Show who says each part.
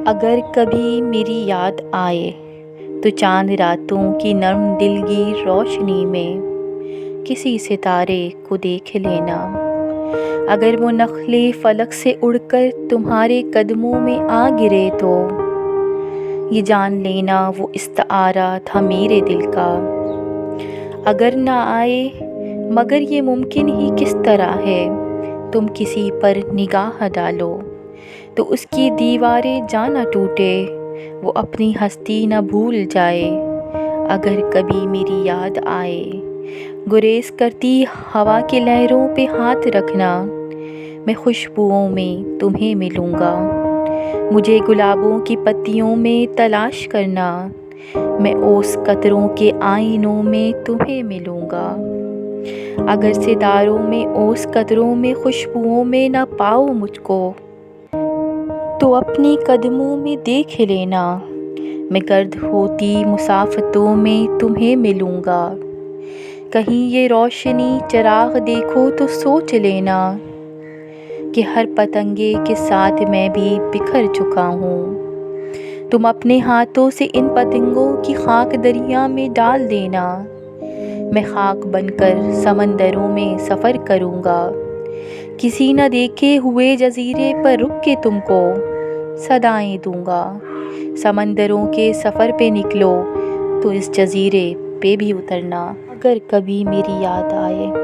Speaker 1: اگر کبھی میری یاد آئے تو چاند راتوں کی نرم دلگیر روشنی میں کسی ستارے کو دیکھ لینا۔ اگر وہ نخلے فلک سے اڑ کر تمہارے قدموں میں آ گرے تو یہ جان لینا وہ استعارہ تھا میرے دل کا۔ اگر نہ آئے مگر یہ ممکن ہی کس طرح ہے، تم کسی پر نگاہ ڈالو تو اس کی دیواریں جاں نہ ٹوٹے، وہ اپنی ہستی نہ بھول جائے۔ اگر کبھی میری یاد آئے گریز کرتی ہوا کی لہروں پہ ہاتھ رکھنا، میں خوشبوؤں میں تمہیں ملوں گا۔ مجھے گلابوں کی پتیوں میں تلاش کرنا، میں اوس قطروں کے آئینوں میں تمہیں ملوں گا۔ اگر ستاروں میں اوس قطروں میں خوشبوؤں میں نہ پاؤ مجھ کو تو اپنی قدموں میں دیکھ لینا، میں گرد ہوتی مسافتوں میں تمہیں ملوں گا۔ کہیں یہ روشنی چراغ دیکھو تو سوچ لینا کہ ہر پتنگے کے ساتھ میں بھی بکھر چکا ہوں۔ تم اپنے ہاتھوں سے ان پتنگوں کی خاک دریا میں ڈال دینا، میں خاک بن کر سمندروں میں سفر کروں گا۔ کسی نہ دیکھے ہوئے جزیرے پر رک کے تم کو صدائیں دوں گا۔ سمندروں کے سفر پہ نکلو تو اس جزیرے پہ بھی اترنا، اگر کبھی میری یاد آئے۔